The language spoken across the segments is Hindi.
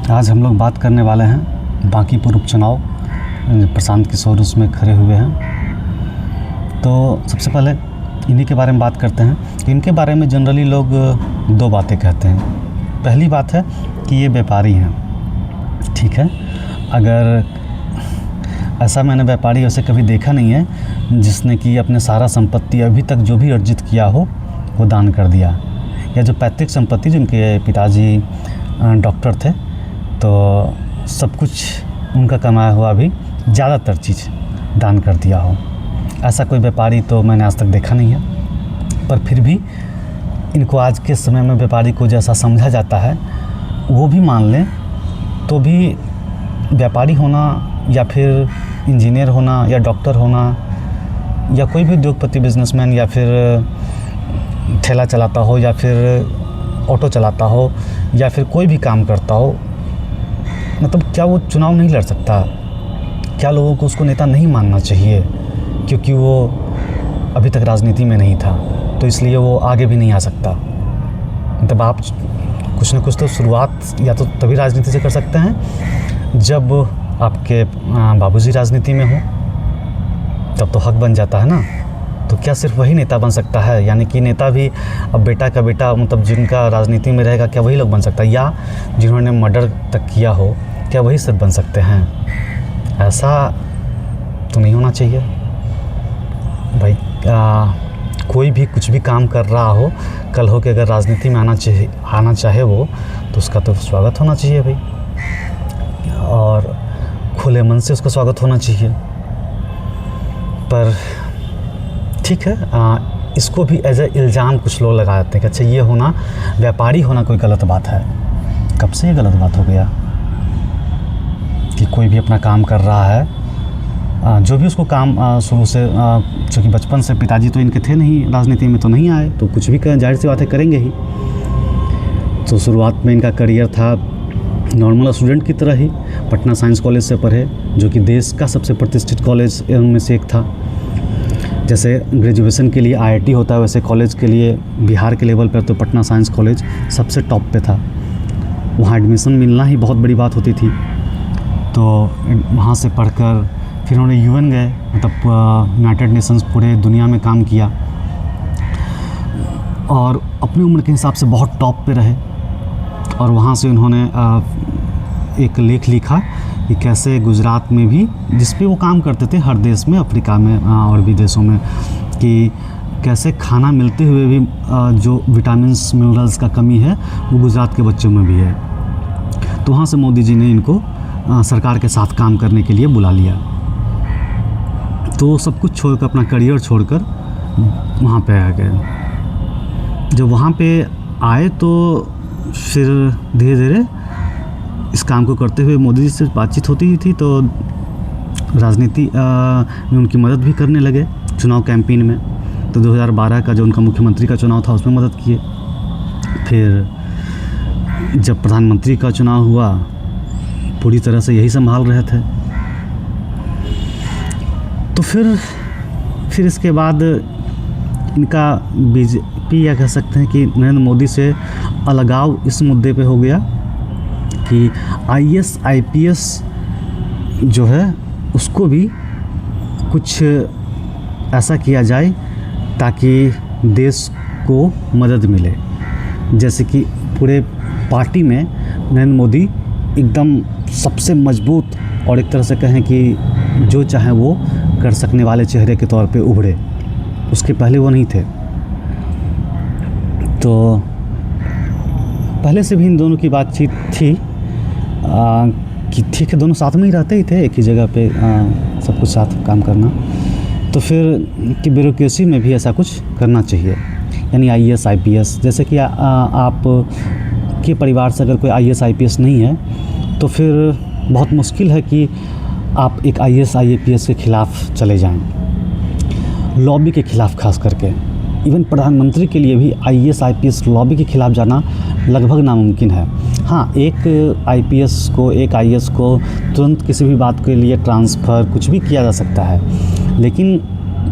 आज हम लोग बात करने वाले हैं बांकीपुर उपचुनाव। प्रशांत किशोर उसमें खड़े हुए हैं, तो सबसे पहले इन्हीं के बारे में बात करते हैं। इनके बारे में जनरली लोग दो बातें कहते हैं। पहली बात है कि ये व्यापारी हैं, ठीक है। अगर ऐसा मैंने व्यापारी वैसे कभी देखा नहीं है जिसने कि अपने सारा संपत्ति अभी तक जो भी अर्जित किया हो वो दान कर दिया, या जो पैतृक संपत्ति, जिनके पिताजी डॉक्टर थे तो सब कुछ उनका कमाया हुआ भी ज़्यादातर चीज़ दान कर दिया हो। ऐसा कोई व्यापारी तो मैंने आज तक देखा नहीं है। पर फिर भी इनको आज के समय में व्यापारी को जैसा समझा जाता है वो भी मान लें तो भी व्यापारी होना या फिर इंजीनियर होना या डॉक्टर होना या कोई भी उद्योगपति, बिजनेसमैन, या फिर ठेला चलाता हो या फिर ऑटो चलाता हो या फिर कोई भी काम करता हो, मतलब क्या वो चुनाव नहीं लड़ सकता? क्या लोगों को उसको नेता नहीं मानना चाहिए क्योंकि वो अभी तक राजनीति में नहीं था तो इसलिए वो आगे भी नहीं आ सकता? मतलब आप कुछ न कुछ तो शुरुआत या तो तभी राजनीति से कर सकते हैं जब आपके बाबूजी राजनीति में हो, तब तो हक बन जाता है ना। तो क्या सिर्फ वही नेता बन सकता है? यानी कि नेता भी अब बेटा का बेटा, मतलब जिनका राजनीति में रहेगा, क्या वही लोग बन सकता है? या जिन्होंने मर्डर तक किया हो क्या वही सब बन सकते हैं? ऐसा तो नहीं होना चाहिए भाई। कोई भी कुछ भी काम कर रहा हो, कल हो के अगर राजनीति में आना चाहे वो, तो उसका तो स्वागत होना चाहिए भाई, और खुले मन से उसका स्वागत होना चाहिए। पर ठीक है, इसको भी एज ए इल्ज़ाम कुछ लोग लगा देते हैं कि अच्छा ये होना, व्यापारी होना कोई गलत बात है। कब से ये गलत बात हो गया कि कोई भी अपना काम कर रहा है, जो भी उसको काम शुरू से, चूँकि बचपन से पिताजी तो इनके थे नहीं, राजनीति में तो नहीं आए, तो कुछ भी जाहिर सी बात है करेंगे ही। तो शुरुआत में इनका करियर था नॉर्मल स्टूडेंट की तरह ही। पटना साइंस कॉलेज से पढ़े, जो कि देश का सबसे प्रतिष्ठित कॉलेज में से एक था। जैसे ग्रेजुएशन के लिए IIT होता है, वैसे कॉलेज के लिए बिहार के लेवल पर तो पटना साइंस कॉलेज सबसे टॉप पे था। वहाँ एडमिशन मिलना ही बहुत बड़ी बात होती थी। तो वहाँ से पढ़कर फिर उन्होंने UN गए, मतलब यूनाइटेड नेशंस, पूरे दुनिया में काम किया और अपनी उम्र के हिसाब से बहुत टॉप पे रहे। और वहाँ से उन्होंने एक लेख लिखा कि कैसे गुजरात में भी, जिस पे वो काम करते थे हर देश में, अफ्रीका में और भी देशों में, कि कैसे खाना मिलते हुए भी जो विटामिन्स मिनरल्स का कमी है वो गुजरात के बच्चों में भी है। तो वहाँ से मोदी जी ने इनको सरकार के साथ काम करने के लिए बुला लिया। तो सब कुछ छोड़कर, अपना करियर छोड़कर वहाँ पे आ गए। जब वहाँ पे आए तो फिर धीरे धीरे इस काम को करते हुए मोदी जी से बातचीत होती ही थी, तो राजनीति में उनकी मदद भी करने लगे चुनाव कैंपेन में। तो 2012 का जो उनका मुख्यमंत्री का चुनाव था उसमें मदद किए। फिर जब प्रधानमंत्री का चुनाव हुआ पूरी तरह से यही संभाल रहे थे। तो फिर इसके बाद इनका बीजेपी, या कह सकते हैं कि नरेंद्र मोदी से अलगाव इस मुद्दे पे हो गया कि IAS IPS जो है उसको भी कुछ ऐसा किया जाए ताकि देश को मदद मिले। जैसे कि पूरे पार्टी में नरेंद्र मोदी एकदम सबसे मजबूत और एक तरह से कहें कि जो चाहे वो कर सकने वाले चेहरे के तौर पे उभरे। उसके पहले वो नहीं थे। तो पहले से भी इन दोनों की बातचीत थी कि ठीक है, दोनों साथ में ही रहते ही थे, एक ही जगह पे सब कुछ साथ काम करना। तो फिर कि ब्यूरोक्रेसी में भी ऐसा कुछ करना चाहिए, यानी IAS IPS। जैसे कि आप के परिवार से अगर कोई IAS IPS नहीं है तो फिर बहुत मुश्किल है कि आप एक IAS IPS के ख़िलाफ़ चले जाएं, लॉबी के ख़िलाफ़ खास करके। इवन प्रधानमंत्री के लिए भी IAS IPS लॉबी के ख़िलाफ़ जाना लगभग नामुमकिन है। हाँ, एक IPS को, एक IAS को तुरंत किसी भी बात के लिए ट्रांसफ़र कुछ भी किया जा सकता है, लेकिन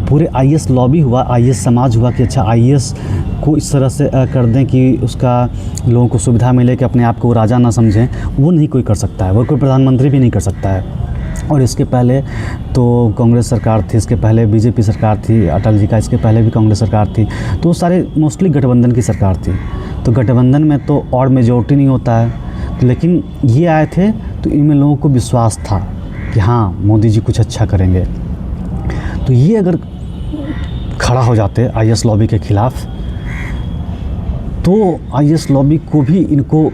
पूरे IAS लॉबी हुआ, IAS समाज हुआ कि अच्छा IAS को इस तरह से कर दें कि उसका लोगों को सुविधा मिले कि अपने आप को राजा ना समझें, वो नहीं कोई कर सकता है, वो कोई प्रधानमंत्री भी नहीं कर सकता है। और इसके पहले तो कांग्रेस सरकार थी, इसके पहले बीजेपी सरकार थी अटल जी का, इसके पहले भी कांग्रेस सरकार थी, तो वो सारे मोस्टली गठबंधन की सरकार थी। तो गठबंधन में तो और मेजॉरिटी नहीं होता है, तो लेकिन ये आए थे तो इनमें लोगों को विश्वास था कि हाँ मोदी जी कुछ अच्छा करेंगे। तो ये अगर खड़ा हो जाते आईएएस लॉबी के ख़िलाफ़, तो आईएएस लॉबी को भी इनको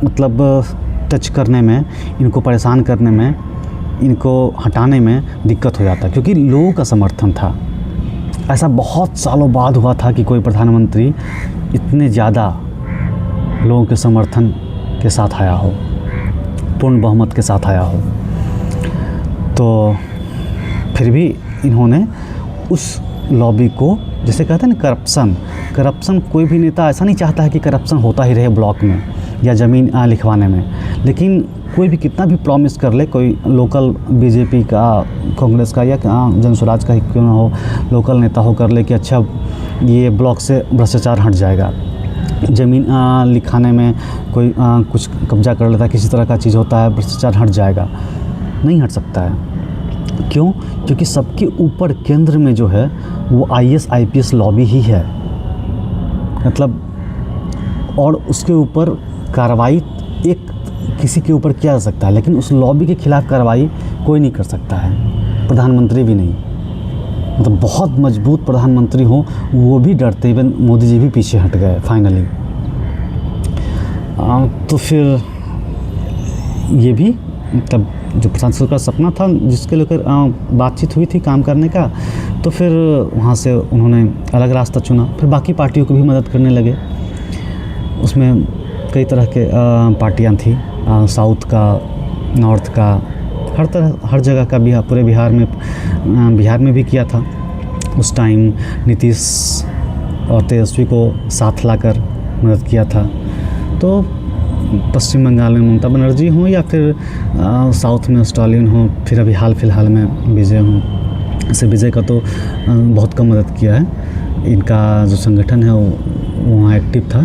मतलब टच करने में, इनको परेशान करने में, इनको हटाने में दिक्कत हो जाता, क्योंकि लोगों का समर्थन था। ऐसा बहुत सालों बाद हुआ था कि कोई प्रधानमंत्री इतने ज़्यादा लोगों के समर्थन के साथ आया हो, पूर्ण बहुमत के साथ आया हो। तो फिर भी इन्होंने उस लॉबी को, जैसे कहते हैं ना करप्शन, कोई भी नेता ऐसा नहीं चाहता है कि करप्शन होता ही रहे ब्लॉक में या ज़मीन लिखवाने में, लेकिन कोई भी कितना भी प्रॉमिस कर ले, कोई लोकल बीजेपी का, कांग्रेस का या जनसुराज का ही क्यों ना हो, लोकल नेता हो, कर ले कि अच्छा ये ब्लॉक से भ्रष्टाचार हट जाएगा, ज़मीन लिखाने में कोई कुछ कब्जा कर लेता है, किसी तरह का चीज़ होता है, भ्रष्टाचार हट जाएगा, नहीं हट सकता है। क्यों? क्योंकि सबके ऊपर केंद्र में जो है वो आईएएस आईपीएस लॉबी ही है, मतलब, और उसके ऊपर कार्रवाई एक किसी के ऊपर किया जा सकता है, लेकिन उस लॉबी के खिलाफ़ कार्रवाई कोई नहीं कर सकता है, प्रधानमंत्री भी नहीं। मतलब बहुत मजबूत प्रधानमंत्री हो वो भी डरते, इवन मोदी जी भी पीछे हट गए फाइनली। तो फिर ये भी तब जो प्रशांत किशोर का सपना था जिसके लेकर बातचीत हुई थी काम करने का, तो फिर वहाँ से उन्होंने अलग रास्ता चुना। फिर बाकी पार्टियों को भी मदद करने लगे। उसमें कई तरह के पार्टियां थी, साउथ का, नॉर्थ का, हर जगह का, पूरे बिहार में भी किया था। उस टाइम नीतीश और तेजस्वी को साथ लाकर मदद किया था। तो पश्चिम बंगाल में ममता बनर्जी हों या फिर साउथ में स्टालिन हो, फिर अभी हाल फिलहाल में विजय हों। ऐसे विजय का तो बहुत कम मदद किया है, इनका जो संगठन है वो वहाँ एक्टिव था,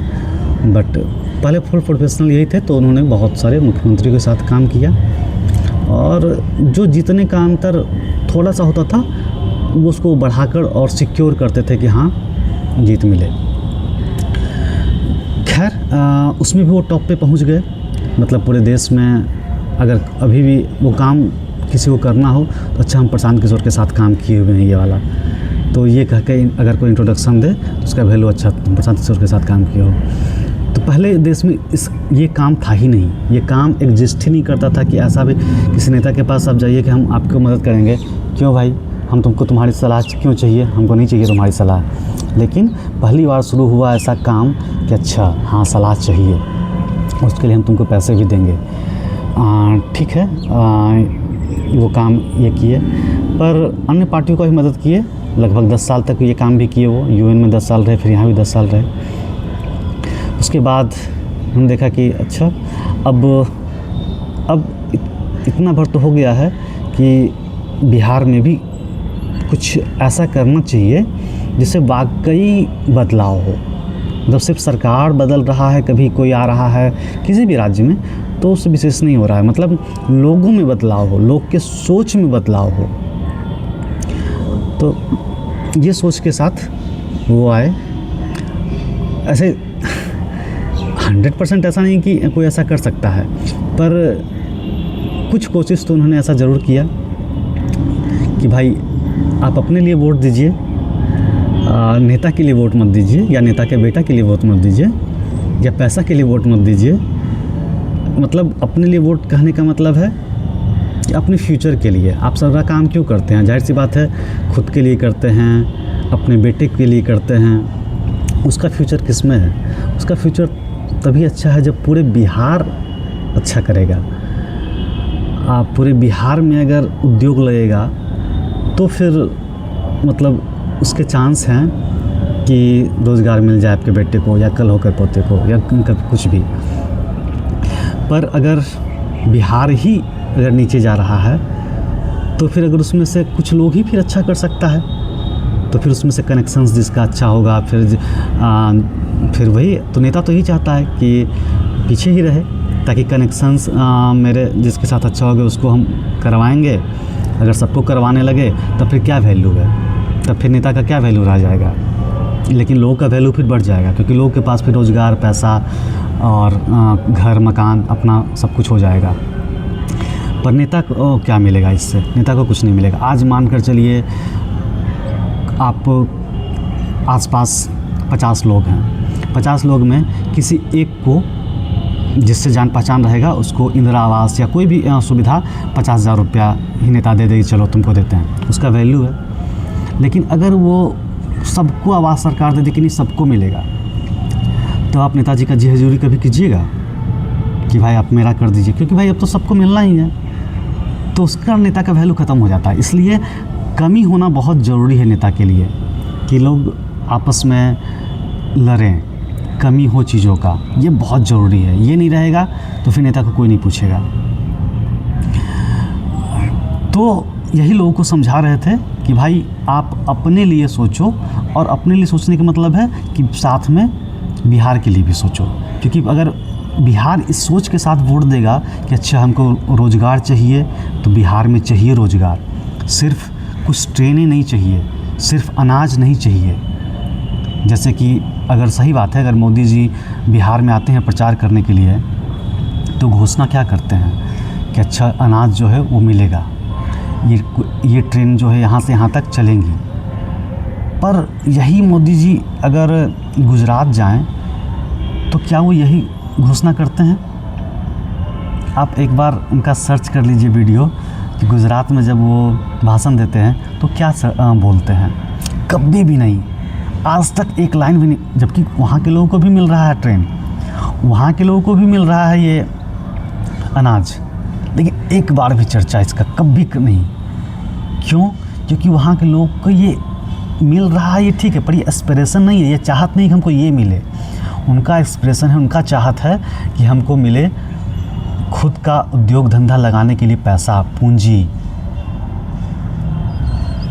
बट पहले फुल प्रोफेशनल यही थे, तो उन्होंने बहुत सारे मुख्यमंत्रियों के साथ काम किया, और जो जीतने का अंतर थोड़ा सा होता था वो उसको बढ़ाकर और सिक्योर करते थे कि हाँ जीत मिले। खैर उसमें भी वो टॉप पे पहुंच गए। मतलब पूरे देश में अगर अभी भी वो काम किसी को करना हो तो अच्छा हम प्रशांत किशोर के साथ काम किए हुए हैं ये वाला, तो ये कह के अगर कोई इंट्रोडक्शन दे तो उसका वैल्यू अच्छा, प्रशांत किशोर के साथ काम किया हो। तो पहले देश में ये काम था ही नहीं, ये काम एग्जिस्ट ही नहीं करता था कि ऐसा भी किसी नेता के पास आप जाइए कि हम आपको मदद करेंगे। क्यों भाई, हम तुमको तुम्हारी सलाह क्यों चाहिए, हमको नहीं चाहिए तुम्हारी सलाह। लेकिन पहली बार शुरू हुआ ऐसा काम कि अच्छा हाँ सलाह चाहिए, उसके लिए हम तुमको पैसे भी देंगे। ठीक है, वो काम ये किए, पर अन्य पार्टियों को भी मदद किए। लगभग 10 साल तक ये काम भी किए। वो यूएन में 10 साल रहे, फिर यहाँ भी 10 साल रहे। उसके बाद हमने देखा कि अच्छा अब इतना भर तो हो गया है कि बिहार में भी कुछ ऐसा करना चाहिए जिससे वाकई बदलाव हो। मतलब सिर्फ सरकार बदल रहा है, कभी कोई आ रहा है किसी भी राज्य में, तो उससे विशेष नहीं हो रहा है। मतलब लोगों में बदलाव हो, लोग के सोच में बदलाव हो। तो ये सोच के साथ वो आए। ऐसे 100% ऐसा नहीं कि कोई ऐसा कर सकता है, पर कुछ कोशिश तो उन्होंने ऐसा ज़रूर किया कि भाई आप अपने लिए वोट दीजिए, नेता के लिए वोट मत दीजिए, या नेता के बेटा के लिए वोट मत दीजिए, या पैसा के लिए वोट मत दीजिए। मतलब अपने लिए वोट कहने का मतलब है कि अपने फ्यूचर के लिए। आप सारा काम क्यों करते हैं? जाहिर सी बात है खुद के लिए करते हैं, अपने बेटे के लिए करते हैं। उसका फ्यूचर किस में है? उसका फ्यूचर तभी अच्छा है जब पूरे बिहार अच्छा करेगा। आप पूरे बिहार में अगर उद्योग लगेगा तो फिर मतलब उसके चांस हैं कि रोज़गार मिल जाए आपके बेटे को, या कल होकर पोते को, या कुछ भी। पर अगर बिहार ही अगर नीचे जा रहा है तो फिर अगर उसमें से कुछ लोग ही फिर अच्छा कर सकता है, तो फिर उसमें से कनेक्शंस जिसका अच्छा होगा, फिर वही तो नेता तो यही चाहता है कि पीछे ही रहे, ताकि कनेक्शंस मेरे जिसके साथ अच्छा होगा उसको हम करवाएंगे। अगर सबको करवाने लगे तब फिर क्या वैल्यू है, तब फिर नेता का क्या वैल्यू रह जाएगा। लेकिन लोगों का वैल्यू फिर बढ़ जाएगा, क्योंकि लोगों के पास फिर रोज़गार, पैसा और घर मकान अपना सब कुछ हो जाएगा। पर नेता को क्या मिलेगा इससे? नेता को कुछ नहीं मिलेगा। आज मानकर चलिए आप आसपास 50 लोग हैं, 50 लोग में किसी एक को जिससे जान पहचान रहेगा उसको इंदिरा आवास या कोई भी सुविधा 50,000 रुपया ही नेता दे देगी, चलो तुमको देते हैं, उसका वैल्यू है। लेकिन अगर वो सबको आवास सरकार दे दे कि नहीं सबको मिलेगा, तो आप नेताजी का जी हजूरी कभी कीजिएगा कि भाई आप मेरा कर दीजिए, क्योंकि भाई अब तो सबको मिलना ही है, तो उसका नेता का वैल्यू ख़त्म हो जाता है। इसलिए कमी होना बहुत ज़रूरी है नेता के लिए, कि लोग आपस में लड़ें, कमी हो चीज़ों का, ये बहुत ज़रूरी है। ये नहीं रहेगा तो फिर नेता को कोई नहीं पूछेगा। तो यही लोगों को समझा रहे थे कि भाई आप अपने लिए सोचो, और अपने लिए सोचने का मतलब है कि साथ में बिहार के लिए भी सोचो। क्योंकि अगर बिहार इस सोच के साथ वोट देगा कि अच्छा हमको रोज़गार चाहिए, तो बिहार में चाहिए रोज़गार, सिर्फ कुछ ट्रेनें नहीं चाहिए, सिर्फ अनाज नहीं चाहिए। जैसे कि अगर सही बात है, अगर मोदी जी बिहार में आते हैं प्रचार करने के लिए, तो घोषणा क्या करते हैं कि अच्छा अनाज जो है वो मिलेगा, ये ट्रेन जो है यहाँ से यहाँ तक चलेंगी। पर यही मोदी जी अगर गुजरात जाएं तो क्या वो यही घोषणा करते हैं? आप एक बार उनका सर्च कर लीजिए वीडियो कि गुजरात में जब वो भाषण देते हैं तो क्या बोलते हैं। कभी भी नहीं, आज तक एक लाइन भी नहीं। जबकि वहाँ के लोगों को भी मिल रहा है ट्रेन, वहाँ के लोगों को भी मिल रहा है ये अनाज, लेकिन एक बार भी चर्चा इसका कभी नहीं। क्यों? क्योंकि वहाँ के लोग को ये मिल रहा है, ये ठीक है, पर ये एस्पिरेशन नहीं है, ये चाहत नहीं कि हमको ये मिले। उनका एक्सप्रेशन है, उनका चाहत है कि हमको मिले खुद का उद्योग धंधा लगाने के लिए पैसा, पूंजी,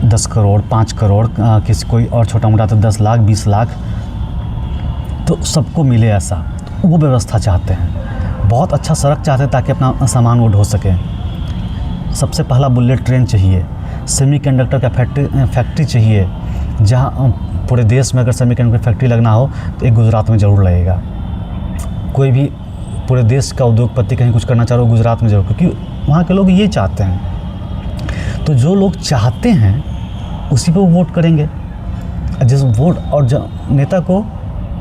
10 करोड़ 5 करोड़, किसी कोई और छोटा मोटा तो 10 लाख 20 लाख, तो सबको मिले ऐसा, तो वो व्यवस्था चाहते हैं। बहुत अच्छा सड़क चाहते हैं ताकि अपना सामान वो ढो सकें। सबसे पहला बुलेट ट्रेन चाहिए, सेमीकंडक्टर का फैक्ट्री चाहिए, जहाँ पूरे देश में अगर सेमीकंडक्टर फैक्ट्री लगना हो तो एक गुजरात में ज़रूर लगेगा। कोई भी पूरे देश का उद्योगपति कहीं कुछ करना चाह रहे हो गुजरात में ज़रूर, क्योंकि वहाँ के लोग ये चाहते हैं। तो जो लोग चाहते हैं उसी पे वो वोट करेंगे। जिस वोट और नेता को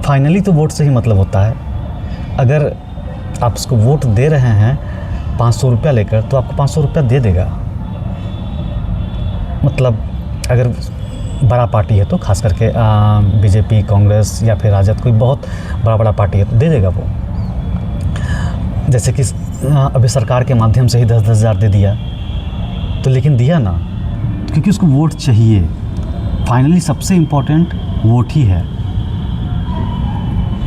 फाइनली तो वोट से ही मतलब होता है। अगर आप उसको वोट दे रहे हैं 500 रुपया लेकर, तो आपको 500 रुपया दे देगा। मतलब अगर बड़ा पार्टी है तो खास करके बीजेपी, कांग्रेस या फिर राजद, कोई बहुत बड़ा पार्टी है तो दे देगा वो। जैसे कि अभी सरकार के माध्यम से ही 10-10 हज़ार दे दिया, तो लेकिन दिया ना, क्योंकि उसको वोट चाहिए। फाइनली सबसे इम्पोर्टेंट वोट ही है।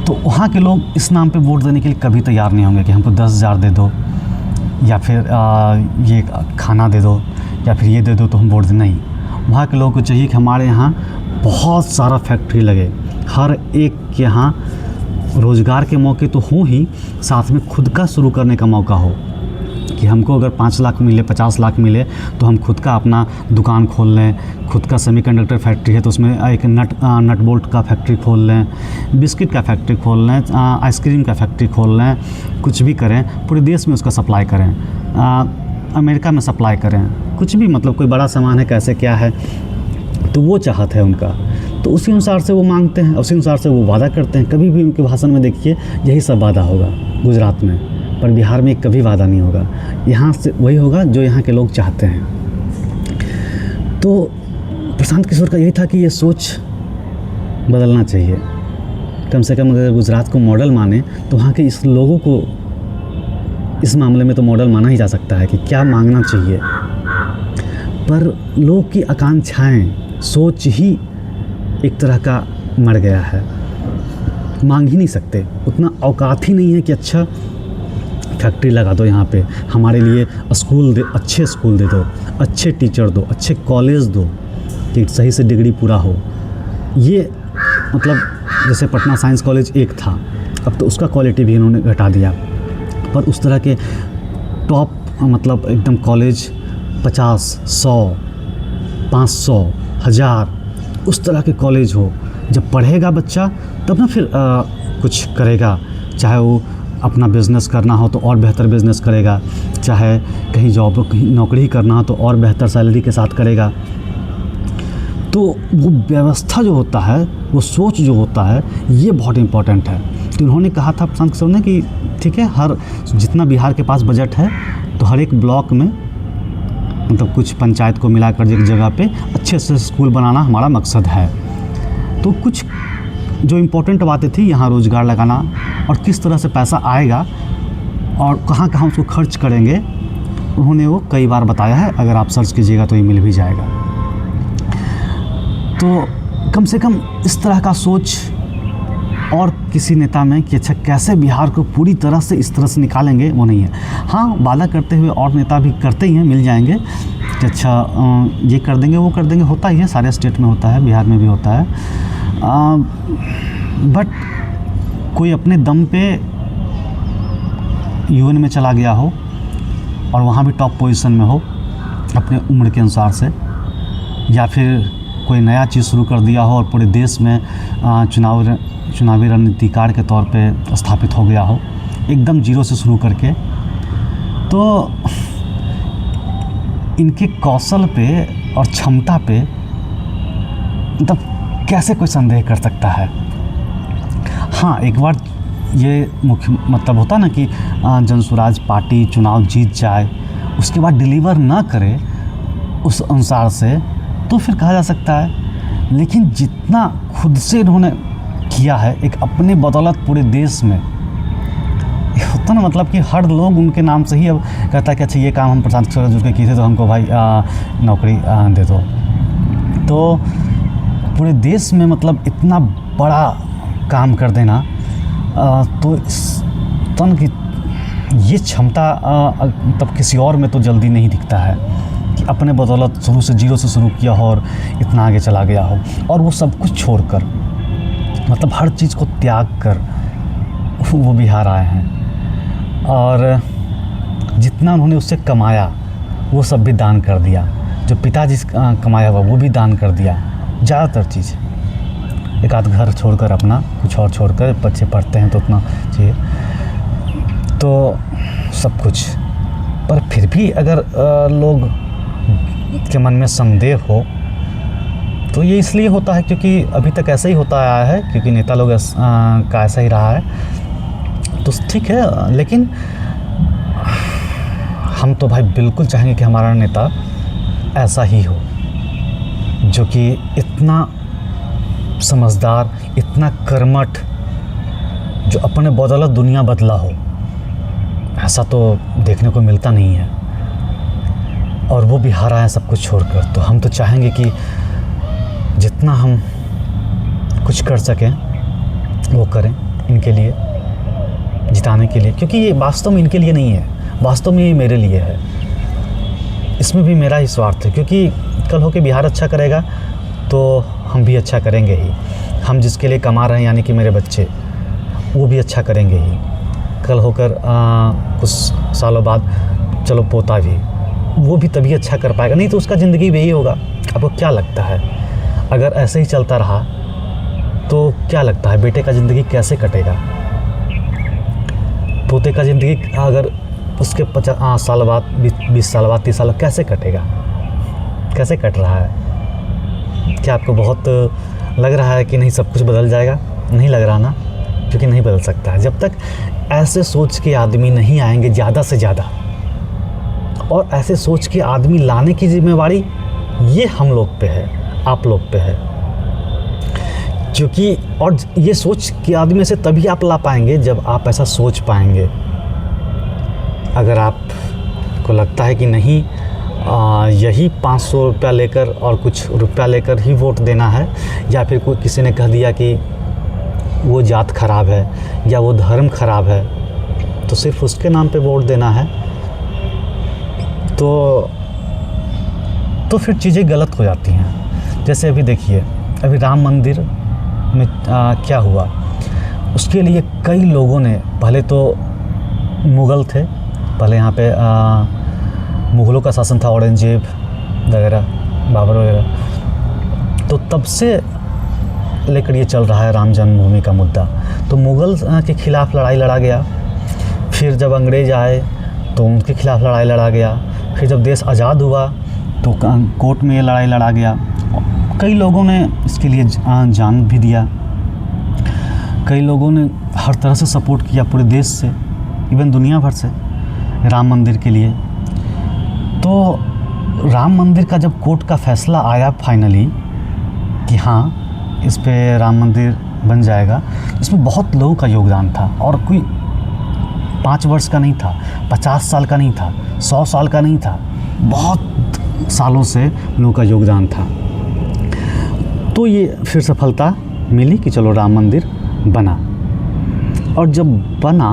तो वहाँ के लोग इस नाम पे वोट देने के लिए कभी तैयार नहीं होंगे कि हमको 10,000 दे दो, या फिर ये खाना दे दो, या फिर ये दे दो तो हम वोट दें। नहीं, वहाँ के लोगों को चाहिए कि हमारे यहाँ बहुत सारा फैक्ट्री लगे, हर एक के यहाँ रोज़गार के मौके तो हों ही, साथ में खुद का शुरू करने का मौका हो, कि हमको अगर 5 लाख मिले, 50 लाख मिले, तो हम खुद का अपना दुकान खोल लें। खुद का सेमीकंडक्टर फैक्ट्री है तो उसमें एक नट बोल्ट का फैक्ट्री खोल लें, बिस्किट का फैक्ट्री खोल लें, आइसक्रीम का फैक्ट्री खोल लें, कुछ भी करें, पूरे देश में उसका सप्लाई करें, अमेरिका में सप्लाई करें, कुछ भी, मतलब कोई बड़ा सामान है, कैसे क्या है, तो वो चाहत है उनका। तो उसी अनुसार से वो मांगते हैं, उसी अनुसार से वो वादा करते हैं। कभी भी उनके भाषण में देखिए यही सब वादा होगा गुजरात में, पर बिहार में कभी वादा नहीं होगा। यहाँ से वही होगा जो यहाँ के लोग चाहते हैं। तो प्रशांत किशोर का यही था कि ये सोच बदलना चाहिए। कम से कम अगर गुजरात को मॉडल माने तो वहाँ के इस लोगों को इस मामले में तो मॉडल माना ही जा सकता है कि क्या मांगना चाहिए। पर लोग की आकांक्षाएं, सोच ही एक तरह का मर गया है। मांग ही नहीं सकते, उतना औकात ही नहीं है कि अच्छा फैक्ट्री लगा दो यहाँ पे, हमारे लिए स्कूल दे, अच्छे स्कूल दे दो, अच्छे टीचर दो, अच्छे कॉलेज दो, कि सही से डिग्री पूरा हो। ये मतलब जैसे पटना साइंस कॉलेज एक था, अब तो उसका क्वालिटी भी इन्होंने घटा दिया। पर उस तरह के टॉप मतलब एकदम कॉलेज 50, 100, 500, 1000 उस तरह के कॉलेज हो, जब पढ़ेगा बच्चा तब ना फिर कुछ करेगा। चाहे वो अपना बिज़नेस करना हो तो और बेहतर बिज़नेस करेगा, चाहे कहीं जॉब कहीं नौकरी करना हो तो और बेहतर सैलरी के साथ करेगा। तो वो व्यवस्था जो होता है, वो सोच जो होता है, ये बहुत इम्पोर्टेंट है। तो उन्होंने कहा था प्रशांत किशोर ने कि ठीक है, हर जितना बिहार के पास बजट है तो हर एक ब्लॉक में मतलब कुछ पंचायत को मिलाकर एक जगह पे अच्छे से स्कूल बनाना हमारा मकसद है। तो कुछ जो इम्पोर्टेंट बातें थी, यहाँ रोज़गार लगाना और किस तरह से पैसा आएगा और कहाँ कहाँ उसको खर्च करेंगे, उन्होंने वो कई बार बताया है। अगर आप सर्च कीजिएगा तो ये मिल भी जाएगा। तो कम से कम इस तरह का सोच और किसी नेता में कि अच्छा कैसे बिहार को पूरी तरह से इस तरह से निकालेंगे, वो नहीं है। हाँ, वादा करते हुए और नेता भी करते ही हैं, मिल जाएंगे कि अच्छा ये कर देंगे वो कर देंगे, होता ही है, सारे स्टेट में होता है, बिहार में भी होता है। बट कोई अपने दम पे यूएन में चला गया हो और वहाँ भी टॉप पोजीशन में हो अपने उम्र के अनुसार से, या फिर कोई नया चीज़ शुरू कर दिया हो और पूरे देश में चुनावी रणनीतिकार के तौर पे स्थापित हो गया हो एकदम जीरो से शुरू करके, तो इनके कौशल पे और क्षमता पे मतलब कैसे कोई संदेह कर सकता है। हाँ, एक बार ये मुख्य मतलब होता ना कि जनसुराज पार्टी चुनाव जीत जाए, उसके बाद डिलीवर ना करे उस अनुसार से, तो फिर कहा जा सकता है। लेकिन जितना खुद से इन्होंने किया है एक अपने बदौलत पूरे देश में, होता ना मतलब कि हर लोग उनके नाम से ही अब कहता है कि अच्छा ये काम हम प्रशांत किशोर जुड़ के किए थे तो हमको भाई नौकरी दे दो। तो पूरे देश में मतलब इतना बड़ा काम कर देना, तो तन की ये क्षमता मतलब किसी और में तो जल्दी नहीं दिखता है कि अपने बदौलत शुरू से जीरो से शुरू किया हो और इतना आगे चला गया हो, और वो सब कुछ छोड़कर मतलब हर चीज़ को त्याग कर वो बिहार आए हैं। और जितना उन्होंने उससे कमाया वो सब भी दान कर दिया, जो पिताजी कमाया हुआ वो भी दान कर दिया, ज़्यादातर चीज़। एक आध घर छोड़कर अपना कुछ और छोड़कर, बच्चे पढ़ते हैं तो उतना चाहिए, तो सब कुछ। पर फिर भी अगर लोग के मन में संदेह हो तो ये इसलिए होता है क्योंकि अभी तक ऐसा ही होता आया है, क्योंकि नेता लोग का ऐसा ही रहा है। तो ठीक है, लेकिन हम तो भाई बिल्कुल चाहेंगे कि हमारा नेता ऐसा ही हो, जो कि इतना समझदार, इतना कर्मठ, जो अपने बदौलत दुनिया बदला हो। ऐसा तो देखने को मिलता नहीं है, और वो भी हारा है सब कुछ छोड़कर। तो हम तो चाहेंगे कि जितना हम कुछ कर सकें वो करें इनके लिए, जिताने के लिए, क्योंकि ये वास्तव में इनके लिए नहीं है, वास्तव में ये मेरे लिए है। इसमें भी मेरा ही स्वार्थ है, क्योंकि कल होके बिहार अच्छा करेगा तो हम भी अच्छा करेंगे ही। हम जिसके लिए कमा रहे हैं यानी कि मेरे बच्चे, वो भी अच्छा करेंगे ही। कल होकर कुछ सालों बाद चलो पोता भी, वो भी तभी अच्छा कर पाएगा, नहीं तो उसका ज़िंदगी भी यही होगा। आपको क्या लगता है अगर ऐसे ही चलता रहा तो क्या लगता है बेटे का ज़िंदगी कैसे कटेगा? पोते का ज़िंदगी अगर उसके 50 साल बाद, 20 साल बाद, 30 साल कैसे कटेगा? कैसे कट रहा है? क्या आपको बहुत लग रहा है कि नहीं सब कुछ बदल जाएगा? नहीं लग रहा ना, क्योंकि नहीं बदल सकता है जब तक ऐसे सोच के आदमी नहीं आएंगे ज़्यादा से ज़्यादा। और ऐसे सोच के आदमी लाने की जिम्मेवारी ये हम लोग पे है, आप लोग पे है। क्योंकि और ये सोच के आदमी से तभी आप ला पाएंगे जब आप ऐसा सोच पाएंगे। अगर आपको लगता है कि नहीं यही 500 रुपया लेकर और कुछ रुपया लेकर ही वोट देना है, या फिर कोई किसी ने कह दिया कि वो जात खराब है या वो धर्म खराब है, तो सिर्फ उसके नाम पे वोट देना है, तो फिर चीज़ें गलत हो जाती हैं। जैसे अभी देखिए, अभी राम मंदिर में क्या हुआ, उसके लिए कई लोगों ने, पहले तो मुग़ल थे, पहले यहाँ पे मुग़लों का शासन था, औरंगज़ेब वगैरह, बाबर वगैरह, तो तब से लेकर ये चल रहा है राम जन्मभूमि का मुद्दा। तो मुग़ल के ख़िलाफ़ लड़ाई लड़ा गया, फिर जब अंग्रेज़ आए तो उनके खिलाफ़ लड़ाई लड़ा गया, फिर जब देश आज़ाद हुआ तो कोर्ट में ये लड़ाई लड़ा गया। कई लोगों ने इसके लिए जान भी दिया, कई लोगों ने हर तरह से सपोर्ट किया पूरे देश से, इवन दुनिया भर से, राम मंदिर के लिए। तो राम मंदिर का जब कोर्ट का फैसला आया फाइनली कि हाँ इस पे राम मंदिर बन जाएगा, इसमें बहुत लोगों का योगदान था, और कोई 5 वर्ष का नहीं था, 50 साल का नहीं था, 100 साल का नहीं था, बहुत सालों से लोगों का योगदान था। तो ये फिर सफलता मिली कि चलो राम मंदिर बना। और जब बना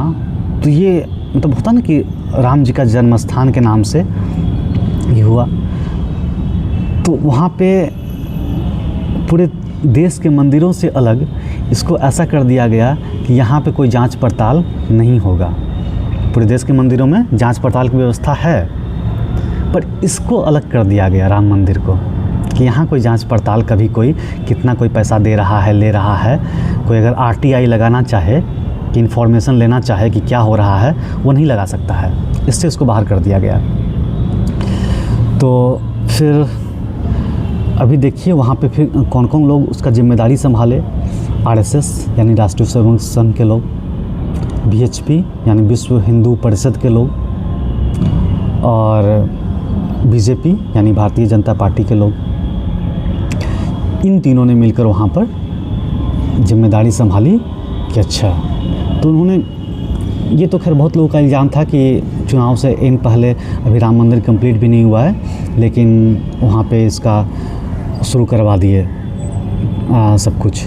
तो ये मतलब होता ना कि राम जी का जन्म स्थान के नाम से ये हुआ, तो वहाँ पे पूरे देश के मंदिरों से अलग इसको ऐसा कर दिया गया कि यहाँ पे कोई जांच पड़ताल नहीं होगा। पूरे देश के मंदिरों में जांच पड़ताल की व्यवस्था है, पर इसको अलग कर दिया गया राम मंदिर को, कि यहाँ कोई जांच पड़ताल, कभी कोई कितना कोई पैसा दे रहा है, ले रहा है, कोई अगर RTI लगाना चाहे कि इन्फॉर्मेशन लेना चाहे कि क्या हो रहा है, वो नहीं लगा सकता है। इससे इसको बाहर कर दिया गया। तो फिर अभी देखिए वहाँ पे फिर कौन कौन लोग उसका जिम्मेदारी संभाले। RSS यानी राष्ट्रीय स्वयंसेवक संघ के लोग, VHP यानी विश्व हिंदू परिषद के लोग, और BJP यानी भारतीय जनता पार्टी के लोग, इन तीनों ने मिलकर वहाँ पर जिम्मेदारी संभाली कि अच्छा। तो उन्होंने, ये तो खैर बहुत लोगों का इल्ज़ाम था कि चुनाव से इन पहले अभी राम मंदिर कंप्लीट भी नहीं हुआ है, लेकिन वहाँ पे इसका शुरू करवा दिए सब कुछ,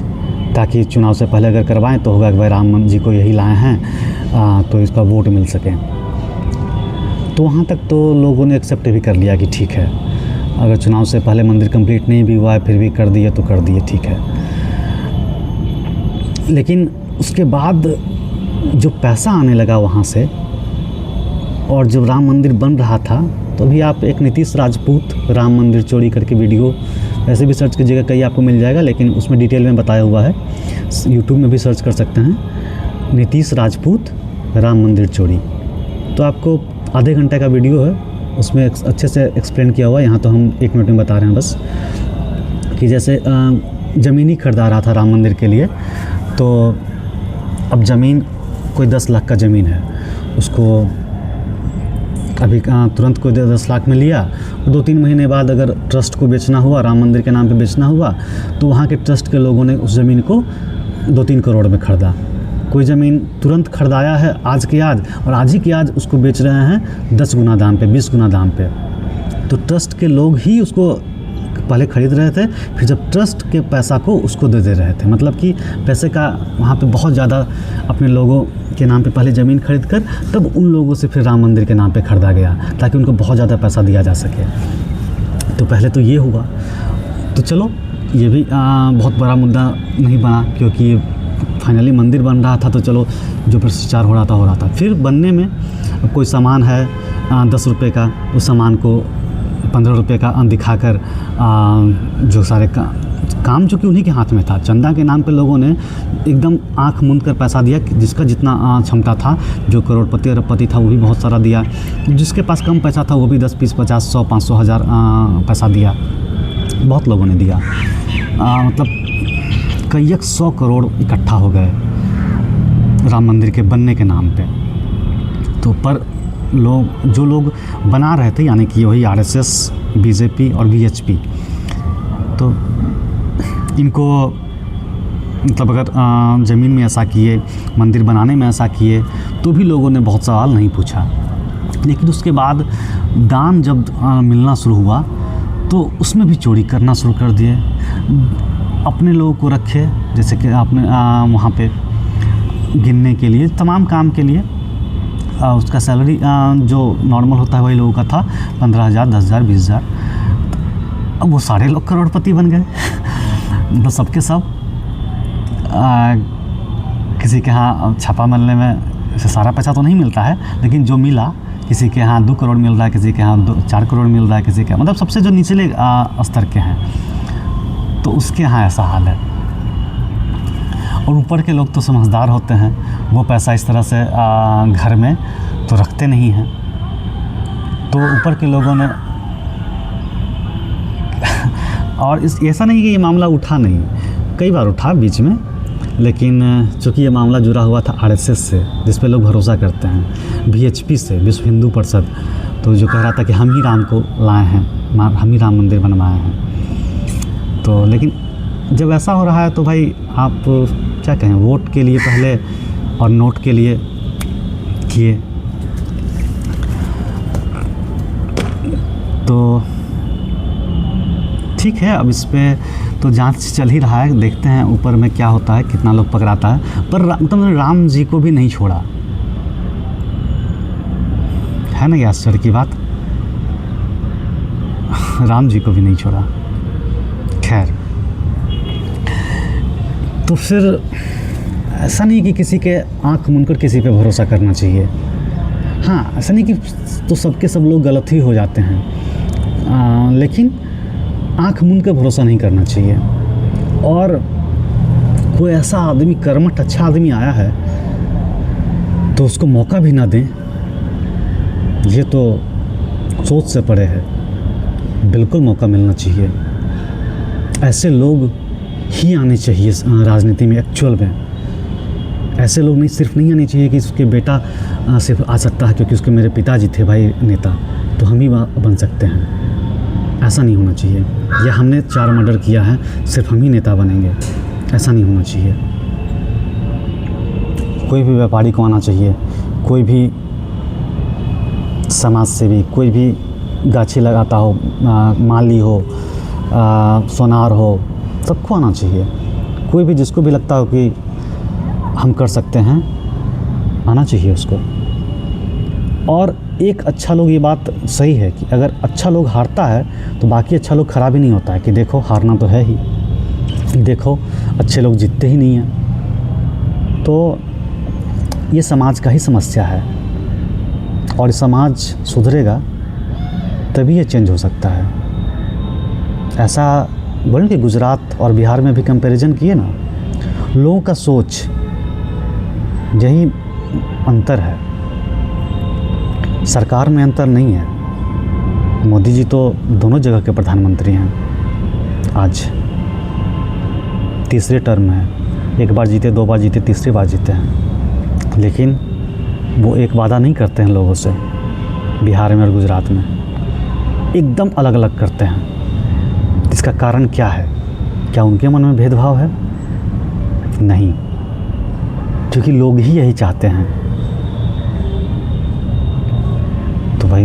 ताकि चुनाव से पहले अगर करवाएं तो होगा कि भाई राम जी को यही लाए हैं, तो इसका वोट मिल सके। तो वहाँ तक तो लोगों ने एक्सेप्ट भी कर लिया कि ठीक है, अगर चुनाव से पहले मंदिर कंप्लीट नहीं भी हुआ है फिर भी कर दिए तो कर दिए, ठीक है। लेकिन उसके बाद जो पैसा आने लगा वहाँ से, और जब राम मंदिर बन रहा था, तो अभी आप एक नीतीश राजपूत राम मंदिर चोरी करके वीडियो ऐसे भी सर्च कीजिएगा, कहीं आपको मिल जाएगा, लेकिन उसमें डिटेल में बताया हुआ है, यूट्यूब में भी सर्च कर सकते हैं, नीतीश राजपूत राम मंदिर चोरी। तो आपको आधे घंटे का वीडियो है, उसमें अच्छे से एक्सप्लेन किया हुआ है। यहाँ तो हम 1 मिनट में बता रहे हैं बस, कि जैसे ज़मीन ही खरीदा रहा था राम मंदिर के लिए, तो अब ज़मीन कोई 10 लाख का ज़मीन है, उसको अभी तुरंत कोई 10 लाख में लिया, 2-3 महीने बाद अगर ट्रस्ट को बेचना हुआ, राम मंदिर के नाम पे बेचना हुआ, तो वहाँ के ट्रस्ट के लोगों ने उस ज़मीन को 2-3 करोड़ में ख़रीदा। कोई ज़मीन तुरंत खरीदाया है आज के आज, और आज ही के आज उसको बेच रहे हैं 10 गुना दाम पे, 20 गुना दाम पे। तो ट्रस्ट के लोग ही उसको पहले ख़रीद रहे थे, फिर जब ट्रस्ट के पैसा को उसको दे रहे थे, मतलब कि पैसे का वहाँ पे बहुत ज़्यादा अपने लोगों के नाम पे पहले ज़मीन खरीद कर तब उन लोगों से फिर राम मंदिर के नाम पे ख़रीदा गया, ताकि उनको बहुत ज़्यादा पैसा दिया जा सके। तो पहले तो ये हुआ। तो चलो ये भी बहुत बड़ा मुद्दा नहीं बना, क्योंकि फाइनली मंदिर बन रहा था, तो चलो जो भ्रष्टाचार हो रहा था। फिर बनने में कोई सामान है 10 रुपये का, उस सामान को 15 रुपये का दिखाकर जो सारे काम जो कि उन्हीं के हाथ में था, चंदा के नाम पे लोगों ने एकदम आंख मूंद कर पैसा दिया, जिसका जितना क्षमता था। जो करोड़पति अरबपति था वो भी बहुत सारा दिया, जिसके पास कम पैसा था वो भी 10, 20, 50, 100, 500, 1000 पैसा दिया। बहुत लोगों ने दिया, मतलब कई 100 करोड़ इकट्ठा हो गए राम मंदिर के बनने के नाम पे। तो पर जो लोग बना रहे थे, यानी कि वही RSS, BJP और VHP, तो इनको मतलब अगर ज़मीन में ऐसा किए, मंदिर बनाने में ऐसा किए, तो भी लोगों ने बहुत सवाल नहीं पूछा। लेकिन उसके बाद दान जब मिलना शुरू हुआ, तो उसमें भी चोरी करना शुरू कर दिए। अपने लोगों को रखे, जैसे कि आपने वहाँ पे गिनने के लिए, तमाम काम के लिए उसका सैलरी जो नॉर्मल होता है वही लोगों का था 15,000, 10,000, 20,000। अब वो सारे लोग करोड़पति बन गए। मतलब सबके सब किसी के यहाँ छापा मिलने में से सारा पैसा तो नहीं मिलता है, लेकिन जो मिला, किसी के यहाँ 2 करोड़ मिल रहा है, किसी के यहाँ 4 करोड़ मिल रहा है, किसी के मतलब सबसे जो निचले स्तर के हैं, तो उसके यहाँ ऐसा हाल है। और ऊपर के लोग तो समझदार होते हैं, वो पैसा इस तरह से घर में तो रखते नहीं हैं। तो ऊपर के लोगों ने और ऐसा नहीं कि ये मामला उठा नहीं, कई बार उठा बीच में, लेकिन चूँकि ये मामला जुड़ा हुआ था आरएसएस से, जिस पे लोग भरोसा करते हैं, वीएचपी से, विश्व हिंदू परिषद, तो जो कह रहा था कि हम ही राम को लाए हैं, हम ही राम मंदिर बनवाए हैं। तो लेकिन जब ऐसा हो रहा है तो भाई आप क्या कहें, वोट के लिए पहले और नोट के लिए किए। तो ठीक है, अब इस पे तो जांच चल ही रहा है, देखते हैं ऊपर में क्या होता है, कितना लोग पकड़ाता है। पर मतलब राम जी को भी नहीं छोड़ा, है ना, ये आश्चर्य की बात, राम जी को भी नहीं छोड़ा। खैर, तो फिर ऐसा नहीं कि किसी के आंख मूंदकर किसी पे भरोसा करना चाहिए। हाँ, ऐसा नहीं कि तो सबके सब लोग गलत ही हो जाते हैं, लेकिन आँख मूंद के भरोसा नहीं करना चाहिए। और कोई ऐसा आदमी कर्मठ अच्छा आदमी आया है तो उसको मौका भी ना दें, ये तो सोच से परे है। बिल्कुल मौका मिलना चाहिए, ऐसे लोग ही आने चाहिए राजनीति में। एक्चुअल में ऐसे लोग सिर्फ नहीं आने चाहिए कि उसके बेटा सिर्फ आ सकता है क्योंकि उसके मेरे पिताजी थे भाई नेता, तो हम ही बन सकते हैं, ऐसा नहीं होना चाहिए। या हमने 4 मर्डर किया है, सिर्फ हम ही नेता बनेंगे, ऐसा नहीं होना चाहिए। कोई भी व्यापारी को आना चाहिए, कोई भी समाज सेवी, कोई भी गाछी लगाता हो, माली हो, सोनार हो, सबको आना चाहिए। कोई भी जिसको भी लगता हो कि हम कर सकते हैं, आना चाहिए उसको। और एक अच्छा लोग, ये बात सही है कि अगर अच्छा लोग हारता है तो बाकी अच्छा लोग ख़राब ही नहीं होता है कि देखो हारना तो है ही, देखो अच्छे लोग जीतते ही नहीं हैं। तो ये समाज का ही समस्या है, और समाज सुधरेगा तभी ये चेंज हो सकता है। ऐसा बोलें कि गुजरात और बिहार में भी कंपैरिजन किए ना, लोगों का सोच, यही अंतर है। सरकार में अंतर नहीं है। मोदी जी तो दोनों जगह के प्रधानमंत्री हैं, आज तीसरे टर्म है, 1 बार जीते, 2 बार जीते, तीसरी बार जीते हैं, लेकिन वो एक वादा नहीं करते हैं लोगों से। बिहार में और गुजरात में एकदम अलग अलग करते हैं। इसका कारण क्या है? क्या उनके मन में भेदभाव है? नहीं, क्योंकि लोग ही यही चाहते हैं। तो भाई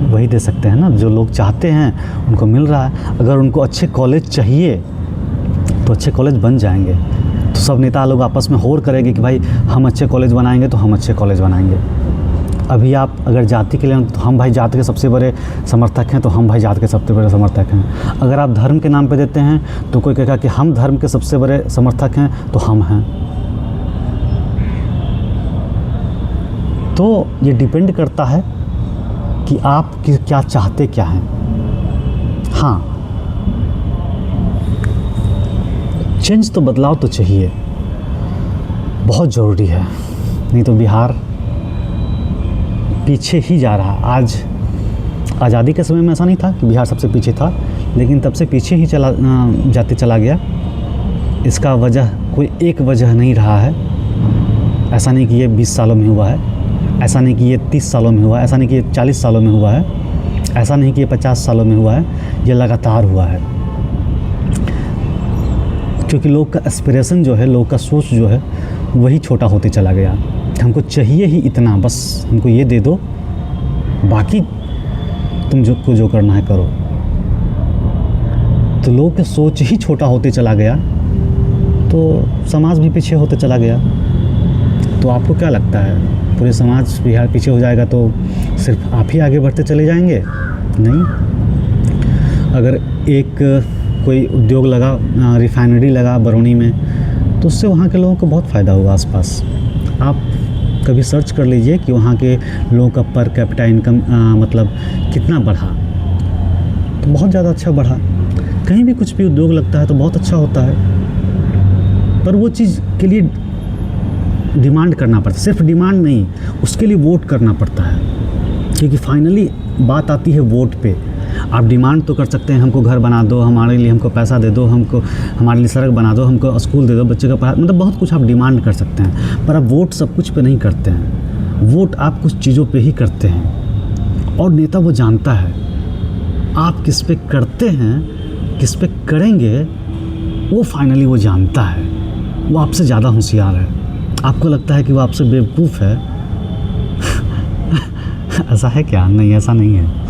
वही दे सकते हैं ना, जो लोग चाहते हैं उनको मिल रहा है। अगर उनको अच्छे कॉलेज चाहिए तो अच्छे कॉलेज बन जाएंगे। तो सब नेता लोग आपस में होड़ करेंगे कि भाई हम अच्छे कॉलेज बनाएंगे तो हम अच्छे कॉलेज बनाएंगे। अभी आप अगर जाति के लिए तो हम भाई जाति के सबसे बड़े समर्थक हैं, तो हम भाई जाति के सबसे बड़े समर्थक हैं। अगर आप धर्म के नाम पे देते हैं तो कोई कहेगा कि हम धर्म के सबसे बड़े समर्थक हैं, तो हम हैं। तो ये डिपेंड करता है कि आप क्या चाहते क्या हैं। हाँ, चेंज तो, बदलाव तो चाहिए, बहुत ज़रूरी है, नहीं तो बिहार पीछे ही जा रहा। आज आज़ादी के समय में ऐसा नहीं था कि बिहार सबसे पीछे था, लेकिन तब से पीछे ही जाते चला गया। इसका वजह कोई एक वजह नहीं रहा है। ऐसा नहीं कि ये 20 सालों में हुआ है, ऐसा नहीं कि ये 30 सालों में हुआ है, ऐसा नहीं कि ये 40 सालों में हुआ है, ऐसा नहीं कि ये 50 सालों में हुआ है, ये लगातार हुआ है। क्योंकि लोग का एस्पिरेशन जो है, लोग का सोच जो है, वही छोटा होते चला गया। हमको चाहिए ही इतना, बस हमको ये दे दो, बाकी तुम जो करना है करो। तो लोग का सोच ही छोटा होते चला गया, तो समाज भी पीछे होते चला गया। तो आपको क्या लगता है, पूरे समाज बिहार पीछे हो जाएगा तो सिर्फ आप ही आगे बढ़ते चले जाएंगे? नहीं, अगर एक कोई उद्योग लगा, रिफाइनरी लगा बरौनी में, तो उससे वहाँ के लोगों को बहुत फ़ायदा होगा आसपास। आप कभी सर्च कर लीजिए कि वहाँ के लोगों का पर कैपिटा इनकम मतलब कितना बढ़ा, तो बहुत ज़्यादा अच्छा बढ़ा। कहीं भी कुछ भी उद्योग लगता है तो बहुत अच्छा होता है, पर वो चीज़ के लिए डिमांड करना पड़ता है। सिर्फ डिमांड नहीं, उसके लिए वोट करना पड़ता है, क्योंकि फाइनली बात आती है वोट पे। आप डिमांड तो कर सकते हैं, हमको घर बना दो, हमारे लिए हमको पैसा दे दो, हमको हमारे लिए सड़क बना दो, हमको स्कूल दे दो, बच्चे का पढ़ा, मतलब बहुत कुछ आप डिमांड कर सकते हैं। पर आप वोट सब कुछ पे नहीं करते हैं, वोट आप कुछ चीज़ों पे ही करते हैं। और नेता वो जानता है आप किस पे करते हैं, किस पे करेंगे, वो फाइनली वो जानता है। वो आपसे ज़्यादा होशियार है। आपको लगता है कि वो आपसे बेवकूफ़ है ऐसा है क्या? नहीं, ऐसा नहीं है।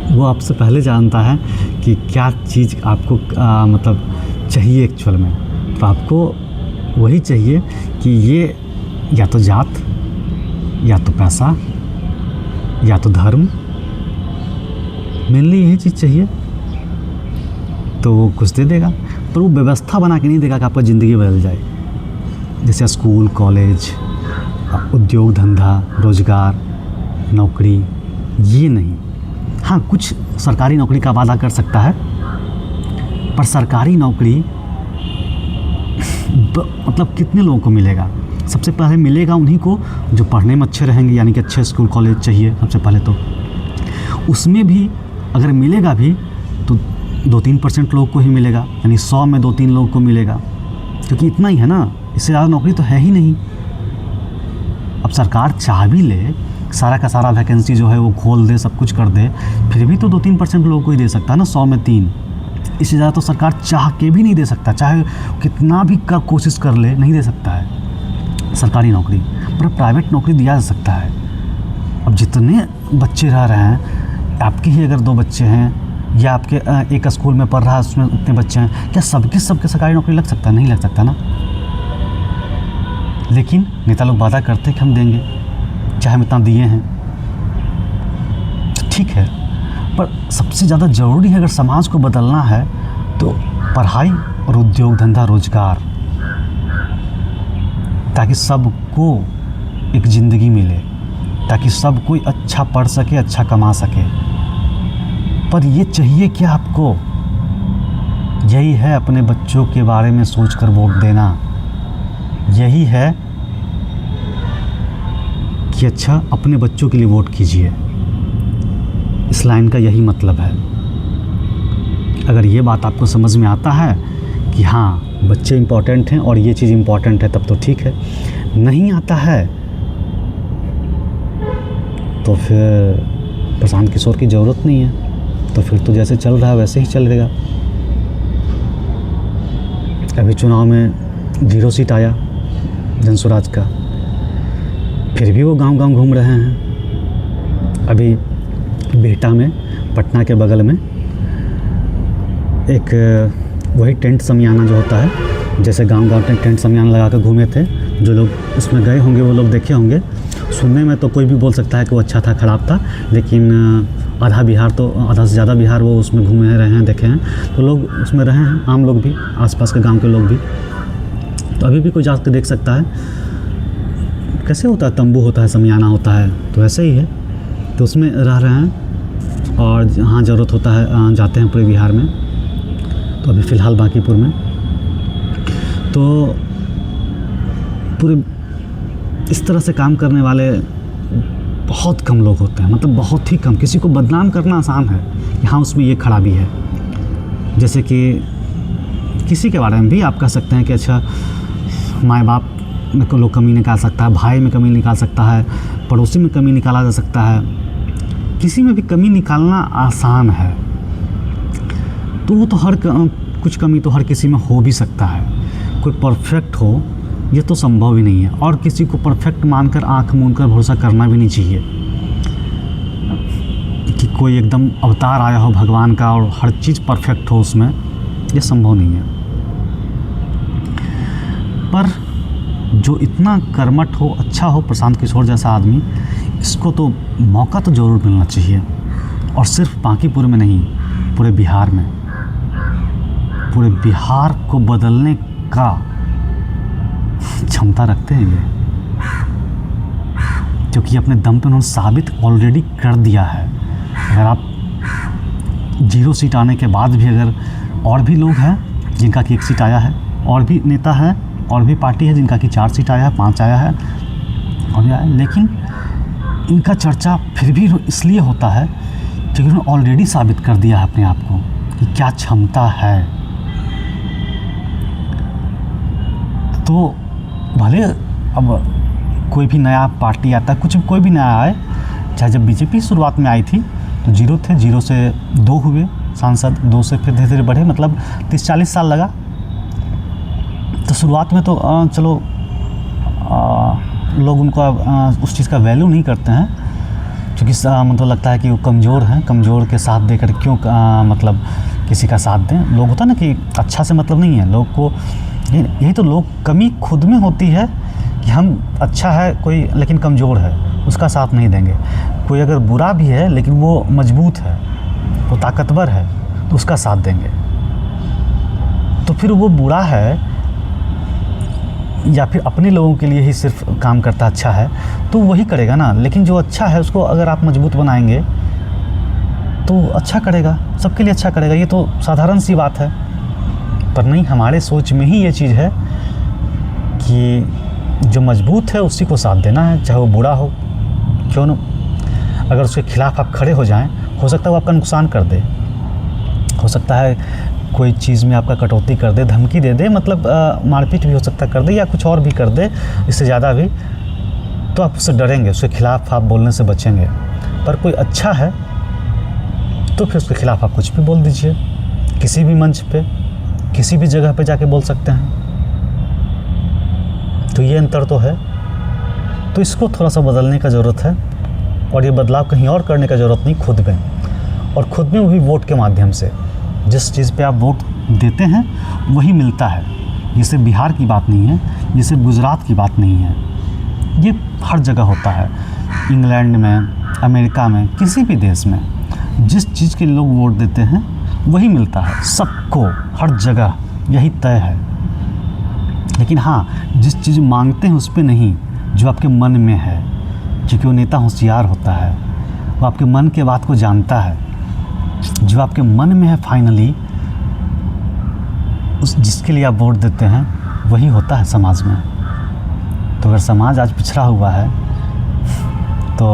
वो आपसे पहले जानता है कि क्या चीज़ आपको मतलब चाहिए एक्चुअल में। तो आपको वही चाहिए कि ये या तो जात, या तो पैसा, या तो धर्म, मेनली यही चीज़ चाहिए, तो वो कुछ दे देगा। पर वो व्यवस्था बना के नहीं देगा कि आपका ज़िंदगी बदल जाए। जैसे स्कूल, कॉलेज, उद्योग धंधा, रोज़गार, नौकरी, ये नहीं। हाँ, कुछ सरकारी नौकरी का वादा कर सकता है, पर सरकारी नौकरी मतलब कितने लोगों को मिलेगा? सबसे पहले मिलेगा उन्हीं को जो पढ़ने में अच्छे रहेंगे, यानी कि अच्छे स्कूल कॉलेज चाहिए सबसे पहले। तो उसमें भी अगर मिलेगा भी तो 2-3% लोगों को ही मिलेगा, यानी 100 में 2-3 लोगों को मिलेगा, क्योंकि इतना ही है ना, इससे ज़्यादा नौकरी तो है ही नहीं। अब सरकार चाह भी ले, सारा का सारा वैकेंसी जो है वो खोल दे, सब कुछ कर दे, फिर भी तो 2-3% लोगों को ही दे सकता है ना, 100 में 3। इससे ज़्यादा तो सरकार चाह के भी नहीं दे सकता, चाहे कितना भी कोशिश कर ले, नहीं दे सकता है सरकारी नौकरी। पर प्राइवेट नौकरी दिया जा सकता है। अब जितने बच्चे रह रहे हैं, आपके ही अगर 2 बच्चे हैं, या आपके एक स्कूल में पढ़ रहा है उसमें उतने बच्चे हैं, क्या सबके सरकारी नौकरी लग सकता है? नहीं लग सकता ना। लेकिन नेता लोग वादा करते हैं कि हम देंगे, चाहे हम इतना दिए हैं, ठीक है। पर सबसे ज़्यादा ज़रूरी है, अगर समाज को बदलना है तो पढ़ाई और उद्योग धंधा, रोज़गार, ताकि सबको एक ज़िंदगी मिले, ताकि सब कोई अच्छा पढ़ सके, अच्छा कमा सके। पर ये चाहिए क्या आपको? यही है अपने बच्चों के बारे में सोचकर वोट देना। यही है कि अच्छा अपने बच्चों के लिए वोट कीजिए। इस लाइन का यही मतलब है। अगर ये बात आपको समझ में आता है कि हाँ बच्चे इम्पॉर्टेंट हैं और ये चीज़ इम्पॉर्टेंट है, तब तो ठीक है। नहीं आता है तो फिर प्रशांत किशोर की ज़रूरत नहीं है, तो फिर तो जैसे चल रहा है वैसे ही चलेगा। अभी चुनाव में 0 सीट आया जनसुराज का, फिर भी वो गांव-गांव घूम रहे हैं। अभी बिहटा में, पटना के बगल में, एक वही टेंट समियाना जो होता है, जैसे गांव-गांव टेंट समियाना लगा कर घूमे थे। जो लोग उसमें गए होंगे वो लोग देखे होंगे। सुनने में तो कोई भी बोल सकता है कि वो अच्छा था, ख़राब था, लेकिन आधा बिहार तो, आधा से ज़्यादा बिहार वो उसमें घूमे रहे हैं, देखे हैं। तो लोग उसमें रहे हैं, आम लोग भी, आसपास के गांव के लोग भी। तो अभी भी कोई जा के देख सकता है कैसे होता है, तंबू होता है, समियाना होता है, तो ऐसे ही है। तो उसमें रह रहे हैं और जहाँ ज़रूरत होता है जाते हैं पूरे बिहार में। तो अभी फ़िलहाल बांकीपुर में तो पूरे इस तरह से काम करने वाले बहुत कम लोग होते हैं, मतलब बहुत ही कम। किसी को बदनाम करना आसान है, यहाँ उसमें ये खराबी है। जैसे कि किसी के बारे में भी आप कह सकते हैं कि अच्छा माँ बाप में को लोग कमी निकाल सकता है, भाई में कमी निकाल सकता है, पड़ोसी में कमी निकाला जा सकता है, किसी में भी कमी निकालना आसान है। तो वो तो कुछ कमी तो हर किसी में हो भी सकता है। कोई परफेक्ट हो ये तो संभव ही नहीं है, और किसी को परफेक्ट मानकर आंख मूंद कर भरोसा करना भी नहीं चाहिए कि कोई एकदम अवतार आया हो भगवान का और हर चीज़ परफेक्ट हो उसमें, ये संभव नहीं है। पर जो इतना कर्मठ हो, अच्छा हो, प्रशांत किशोर जैसा आदमी, इसको तो मौका तो ज़रूर मिलना चाहिए। और सिर्फ बांकीपुर में नहीं, पूरे बिहार में, पूरे बिहार को बदलने का क्षमता रखते हैं ये, क्योंकि अपने दम पे उन्होंने साबित ऑलरेडी कर दिया है। अगर आप 0 सीट आने के बाद भी अगर और भी लोग हैं जिनका कि 1 सीट आया है, और भी नेता है और भी पार्टी है जिनका कि 4 सीट आया है, 5 आया है और भी आया, लेकिन इनका चर्चा फिर भी इसलिए होता है क्योंकि उन्होंने ऑलरेडी साबित कर दिया है अपने आप को कि क्या क्षमता है। तो भले अब कोई भी नया पार्टी आता है, कुछ कोई भी नया आए, चाहे जब बीजेपी शुरुआत में आई थी तो 0 थे, 0 से 2 हुए सांसद, 2 से फिर धीरे धीरे बढ़े, मतलब 30-40 साल लगा। तो शुरुआत में तो चलो लोग उनको उस चीज़ का वैल्यू नहीं करते हैं, क्योंकि मतलब लगता है कि वो कमज़ोर हैं, कमज़ोर के साथ देकर क्यों मतलब किसी का साथ दें। लोग होता ना कि अच्छा से मतलब नहीं है लोग को, यही तो लोग कमी खुद में होती है कि हम अच्छा है कोई लेकिन कमज़ोर है, उसका साथ नहीं देंगे। कोई अगर बुरा भी है लेकिन वो मजबूत है, वो ताकतवर है, तो उसका साथ देंगे। तो फिर वो बुरा है या फिर अपने लोगों के लिए ही सिर्फ काम करता अच्छा है तो वही करेगा ना, लेकिन जो अच्छा है उसको अगर आप मजबूत बनाएंगे तो अच्छा करेगा, सबके लिए अच्छा करेगा। ये तो साधारण सी बात है, पर नहीं, हमारे सोच में ही ये चीज़ है कि जो मजबूत है उसी को साथ देना है, चाहे वो बुरा हो क्यों न। अगर उसके खिलाफ़ आप खड़े हो जाएं, हो सकता है वो आपका नुकसान कर दे, हो सकता है कोई चीज़ में आपका कटौती कर दे, धमकी दे दे, मतलब मारपीट भी हो सकता है कर दे, या कुछ और भी कर दे इससे ज़्यादा भी, तो आप उससे डरेंगे, उसके खिलाफ़ आप बोलने से बचेंगे। पर कोई अच्छा है तो फिर उसके खिलाफ़ आप कुछ भी बोल दीजिए, किसी भी मंच पे, किसी भी जगह पे जाके बोल सकते हैं। तो ये अंतर तो है, तो इसको थोड़ा सा बदलने का ज़रूरत है, और ये बदलाव कहीं और करने का ज़रूरत नहीं, खुद में, और खुद में वो भी वोट के माध्यम से। जिस चीज़ पे आप वोट देते हैं वही मिलता है। ये सिर्फ बिहार की बात नहीं है, ये सिर्फ गुजरात की बात नहीं है, ये हर जगह होता है। इंग्लैंड में, अमेरिका में, किसी भी देश में जिस चीज़ के लोग वोट देते हैं वही मिलता है सबको, हर जगह यही तय है। लेकिन हाँ, जिस चीज़ मांगते हैं उस पर नहीं, जो आपके मन में है, क्योंकि वो नेता होशियार होता है, वो आपके मन के बात को जानता है। जो आपके मन में है फाइनली, उस जिसके लिए आप वोट देते हैं वही होता है समाज में। तो अगर समाज आज पिछड़ा हुआ है तो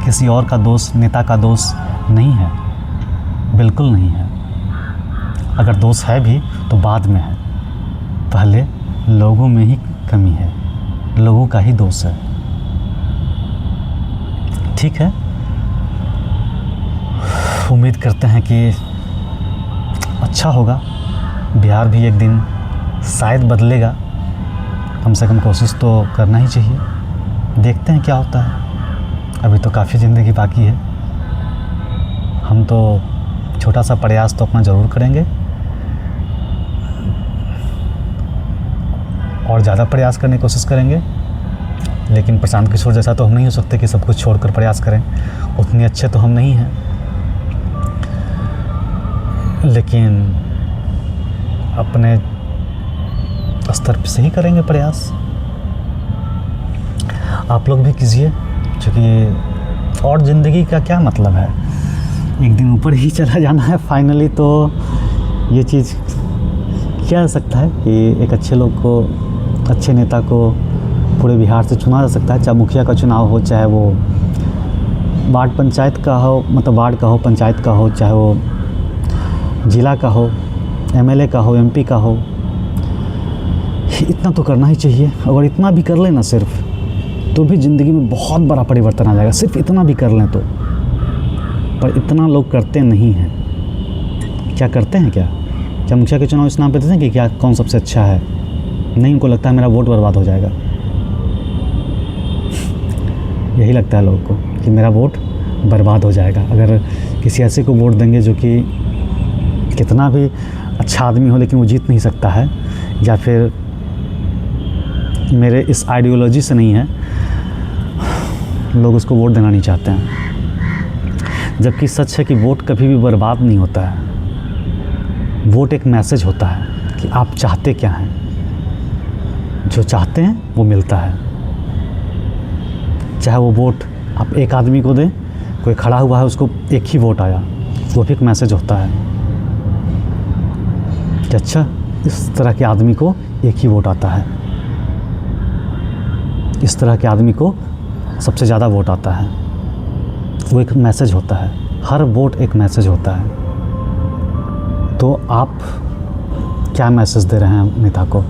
किसी और का दोष, नेता का दोष नहीं है, बिल्कुल नहीं है। अगर दोष है भी तो बाद में है, पहले लोगों में ही कमी है, लोगों का ही दोष है। ठीक है, उम्मीद करते हैं कि अच्छा होगा, बिहार भी एक दिन शायद बदलेगा, कम से कम कोशिश तो करना ही चाहिए। देखते हैं क्या होता है, अभी तो काफ़ी ज़िंदगी बाकी है। हम तो छोटा सा प्रयास तो अपना ज़रूर करेंगे, और ज़्यादा प्रयास करने की कोशिश करेंगे, लेकिन प्रशांत किशोर जैसा तो हम नहीं हो सकते कि सब कुछ छोड़कर प्रयास करें, उतने अच्छे तो हम नहीं हैं। लेकिन अपने स्तर से ही करेंगे प्रयास, आप लोग भी कीजिए, क्योंकि और ज़िंदगी का क्या मतलब है, एक दिन ऊपर ही चला जाना है फाइनली। तो ये चीज़ किया जा सकता है कि एक अच्छे लोग को, अच्छे नेता को पूरे बिहार से चुना जा सकता है, चाहे मुखिया का चुनाव हो, चाहे वो वार्ड पंचायत का हो, मतलब वार्ड का हो, पंचायत का हो, चाहे वो जिला का हो, एमएलए का हो, एमपी का हो। इतना तो करना ही चाहिए। अगर इतना भी कर लें ना सिर्फ, तो भी ज़िंदगी में बहुत बड़ा परिवर्तन आ जाएगा, सिर्फ इतना भी कर लें तो। पर इतना लोग करते नहीं हैं। क्या करते हैं, क्या मुखिया के चुनाव इस नाम पे देते हैं कि क्या कौन सबसे अच्छा है? नहीं, उनको लगता है मेरा वोट बर्बाद हो जाएगा। यही लगता है लोगों को कि मेरा वोट बर्बाद हो जाएगा अगर किसी ऐसे को वोट देंगे जो कि कितना भी अच्छा आदमी हो लेकिन वो जीत नहीं सकता है, या फिर मेरे इस आइडियोलॉजी से नहीं है, लोग उसको वोट देना नहीं चाहते हैं। जबकि सच है कि वोट कभी भी बर्बाद नहीं होता है। वोट एक मैसेज होता है कि आप चाहते क्या हैं। जो चाहते हैं वो मिलता है। चाहे वो वोट आप एक आदमी को दें, कोई खड़ा हुआ है उसको एक ही वोट आया, वो भी एक मैसेज होता है कि अच्छा इस तरह के आदमी को एक ही वोट आता है, इस तरह के आदमी को सबसे ज़्यादा वोट आता है। वो एक मैसेज होता है। हर वोट एक मैसेज होता है। तो आप क्या मैसेज दे रहे हैं नेता को?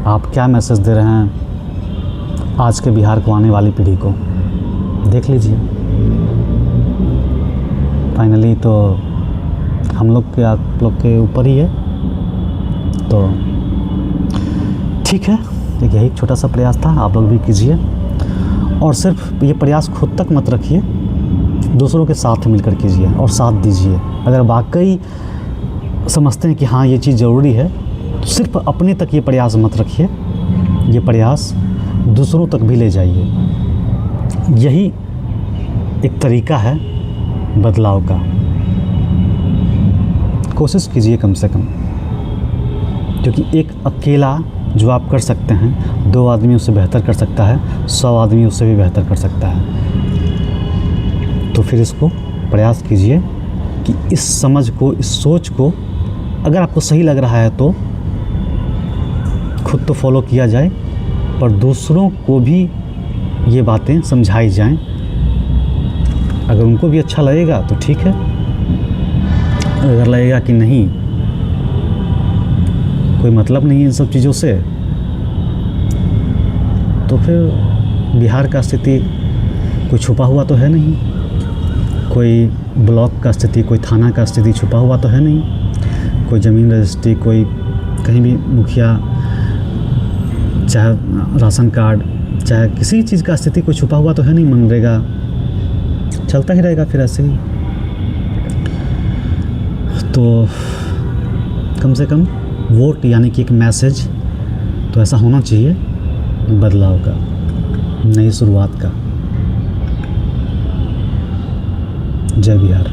आप क्या मैसेज दे रहे हैं आज के बिहार को, आने वाली पीढ़ी को? देख लीजिए। फाइनली तो हम लोग के, आप लोग के ऊपर ही है। तो ठीक है, एक यही छोटा सा प्रयास था, आप लोग भी कीजिए। और सिर्फ ये प्रयास खुद तक मत रखिए, दूसरों के साथ मिलकर कीजिए और साथ दीजिए। अगर वाकई समझते हैं कि हाँ ये चीज़ ज़रूरी है, तो सिर्फ अपने तक ये प्रयास मत रखिए, ये प्रयास दूसरों तक भी ले जाइए। यही एक तरीका है बदलाव का। कोशिश कीजिए कम से कम, क्योंकि एक अकेला जो आप कर सकते हैं 2 आदमियों से बेहतर कर सकता है, 100 आदमियों से भी बेहतर कर सकता है। तो फिर इसको प्रयास कीजिए कि इस समझ को, इस सोच को अगर आपको सही लग रहा है तो खुद तो फॉलो किया जाए, पर दूसरों को भी ये बातें समझाई जाएं। अगर उनको भी अच्छा लगेगा तो ठीक है, अगर लगेगा कि नहीं कोई मतलब नहीं है इन सब चीज़ों से, तो फिर बिहार का स्थिति कोई छुपा हुआ तो है नहीं, कोई ब्लॉक का स्थिति, कोई थाना का स्थिति छुपा हुआ तो है नहीं, कोई ज़मीन रजिस्ट्री, कोई कहीं भी मुखिया, चाहे राशन कार्ड, चाहे किसी चीज़ का स्थिति कोई छुपा हुआ तो है नहीं। मनरेगा चलता ही रहेगा फिर ऐसे ही। तो कम से कम वोट यानी कि एक मैसेज तो ऐसा होना चाहिए बदलाव का, नई शुरुआत का। जय बिहार।